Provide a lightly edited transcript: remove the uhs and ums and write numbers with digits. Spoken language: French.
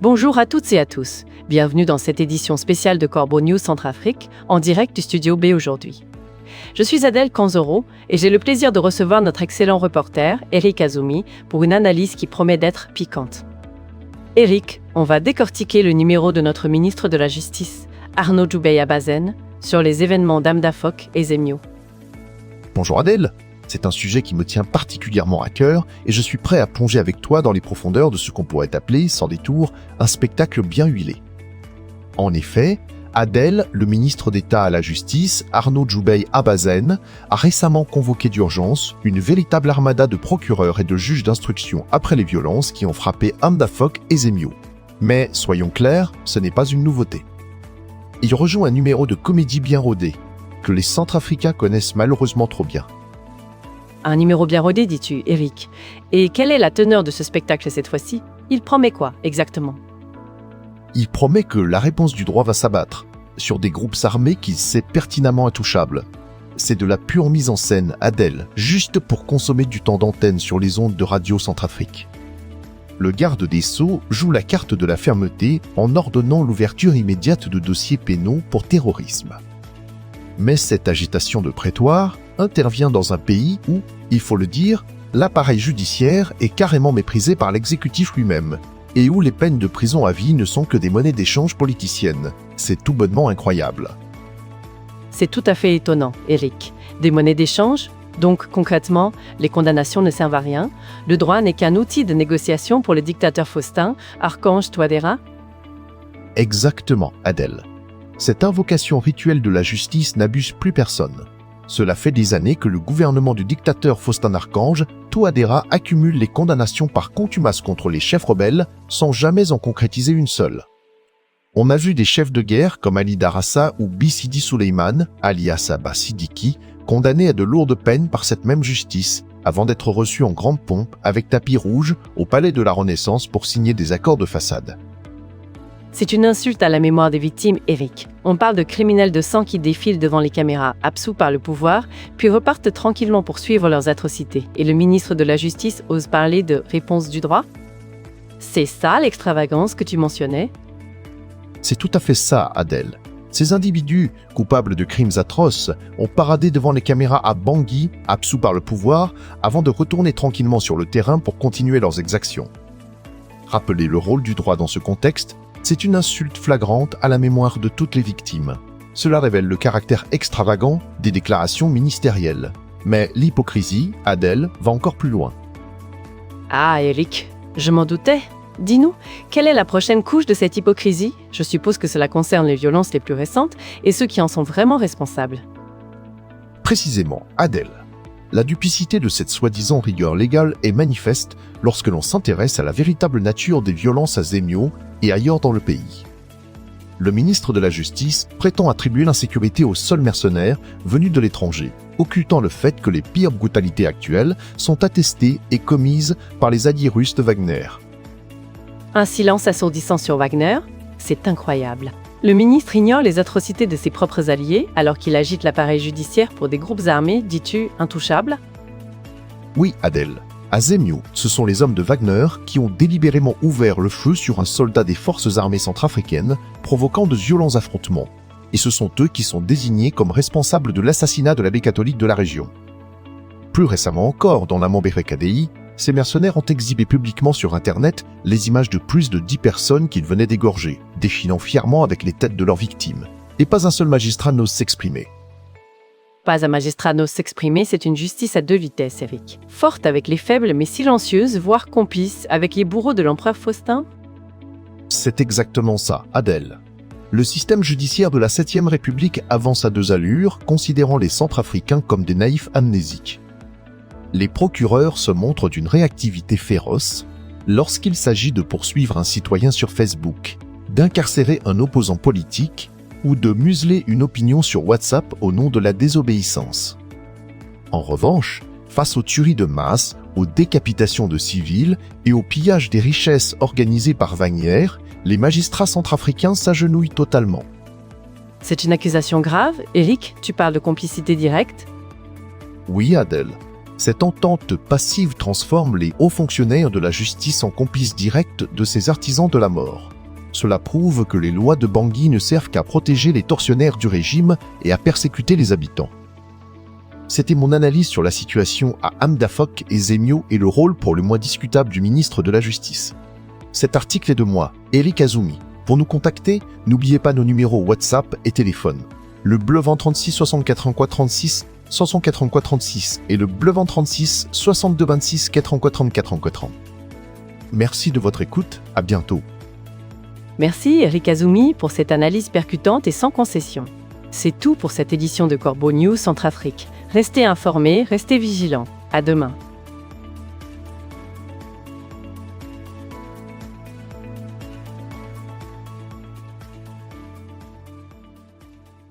Bonjour à toutes et à tous. Bienvenue dans cette édition spéciale de Corbeau News Centrafrique, en direct du studio B aujourd'hui. Je suis Adèle Kanzoro et j'ai le plaisir de recevoir notre excellent reporter, Eric Azumi, pour une analyse qui promet d'être piquante. Eric, on va décortiquer le numéro de notre ministre de la Justice, Arnaud Djoubey Abazen, sur les événements d'Amdafok et Zemio. Bonjour Adèle, c'est un sujet qui me tient particulièrement à cœur et je suis prêt à plonger avec toi dans les profondeurs de ce qu'on pourrait appeler, sans détour, un spectacle bien huilé. En effet, Adèle, le ministre d'État à la Justice, Arnaud Djoubey Abazen, a récemment convoqué d'urgence une véritable armada de procureurs et de juges d'instruction après les violences qui ont frappé Amdafok et Zemio. Mais, soyons clairs, ce n'est pas une nouveauté. Il rejoint un numéro de comédie bien rodé, que les Centrafricains connaissent malheureusement trop bien. Un numéro bien rodé, dis-tu, Eric. Et quelle est la teneur de ce spectacle cette fois-ci? Il promet quoi, exactement? Il promet que la réponse du droit va s'abattre sur des groupes armés qu'il sait pertinemment intouchables. C'est de la pure mise en scène, Adèle, juste pour consommer du temps d'antenne sur les ondes de Radio Centrafrique. Le garde des Sceaux joue la carte de la fermeté en ordonnant l'ouverture immédiate de dossiers pénaux pour terrorisme. Mais cette agitation de prétoire intervient dans un pays où, il faut le dire, l'appareil judiciaire est carrément méprisé par l'exécutif lui-même, et où les peines de prison à vie ne sont que des monnaies d'échange politiciennes. C'est tout bonnement incroyable. C'est tout à fait étonnant, Eric. Des monnaies d'échange? Donc, concrètement, les condamnations ne servent à rien. Le droit n'est qu'un outil de négociation pour le dictateur Faustin, Archange Touadéra? Exactement, Adèle. Cette invocation rituelle de la justice n'abuse plus personne. Cela fait des années que le gouvernement du dictateur Faustin Archange Touadéra accumule les condamnations par contumace contre les chefs rebelles sans jamais en concrétiser une seule. On a vu des chefs de guerre comme Ali Darassa ou Bissidi Suleiman, alias Abba Siddiqui, condamnés à de lourdes peines par cette même justice, avant d'être reçus en grande pompe avec tapis rouge au palais de la Renaissance pour signer des accords de façade. C'est une insulte à la mémoire des victimes, Eric. On parle de criminels de sang qui défilent devant les caméras, absous par le pouvoir, puis repartent tranquillement pour suivre leurs atrocités. Et le ministre de la Justice ose parler de réponse du droit? C'est ça l'extravagance que tu mentionnais? C'est tout à fait ça, Adèle. Ces individus, coupables de crimes atroces, ont paradé devant les caméras à Bangui, absous par le pouvoir, avant de retourner tranquillement sur le terrain pour continuer leurs exactions. Rappeler le rôle du droit dans ce contexte, c'est une insulte flagrante à la mémoire de toutes les victimes. Cela révèle le caractère extravagant des déclarations ministérielles. Mais l'hypocrisie, Adèle, va encore plus loin. Ah, Eric, je m'en doutais. Dis-nous, quelle est la prochaine couche de cette hypocrisie? Je suppose que cela concerne les violences les plus récentes et ceux qui en sont vraiment responsables. Précisément, Adèle. La duplicité de cette soi-disant rigueur légale est manifeste lorsque l'on s'intéresse à la véritable nature des violences à Zemio et ailleurs dans le pays. Le ministre de la Justice prétend attribuer l'insécurité aux seuls mercenaires venus de l'étranger, occultant le fait que les pires brutalités actuelles sont attestées et commises par les alliés russes de Wagner. Un silence assourdissant sur Wagner? C'est incroyable. Le ministre ignore les atrocités de ses propres alliés alors qu'il agite l'appareil judiciaire pour des groupes armés, dis-tu, intouchables? Oui, Adèle. À Zemio, ce sont les hommes de Wagner qui ont délibérément ouvert le feu sur un soldat des forces armées centrafricaines, provoquant de violents affrontements. Et ce sont eux qui sont désignés comme responsables de l'assassinat de l'abbé catholique de la région. Plus récemment encore, dans la Mambéré KDI, ces mercenaires ont exhibé publiquement sur Internet les images de plus de 10 personnes qu'ils venaient d'égorger, défilant fièrement avec les têtes de leurs victimes. Et pas un seul magistrat n'ose s'exprimer. Pas un magistrat n'ose s'exprimer, c'est une justice à deux vitesses, Eric. Forte avec les faibles, mais silencieuse, voire complice avec les bourreaux de l'empereur Faustin? C'est exactement ça, Adèle. Le système judiciaire de la 7e République avance à deux allures, considérant les Centrafricains comme des naïfs amnésiques. Les procureurs se montrent d'une réactivité féroce lorsqu'il s'agit de poursuivre un citoyen sur Facebook, d'incarcérer un opposant politique ou de museler une opinion sur WhatsApp au nom de la désobéissance. En revanche, face aux tueries de masse, aux décapitations de civils et au pillage des richesses organisées par Wagner, les magistrats centrafricains s'agenouillent totalement. C'est une accusation grave? Eric, tu parles de complicité directe? Oui, Adèle. Cette entente passive transforme les hauts fonctionnaires de la justice en complices directs de ces artisans de la mort. Cela prouve que les lois de Bangui ne servent qu'à protéger les tortionnaires du régime et à persécuter les habitants. C'était mon analyse sur la situation à Hamdafok et Zemio et le rôle pour le moins discutable du ministre de la Justice. Cet article est de moi, Eric Azumi. Pour nous contacter, n'oubliez pas nos numéros WhatsApp et téléphone. Le bleu 36 64 36 583 36 et le bleu 36 62 26 84 34 Merci de votre écoute, à bientôt. Merci Eric Azumi pour cette analyse percutante et sans concession. C'est tout pour cette édition de Corbeau News Centrafrique. Restez informés, restez vigilants. À demain.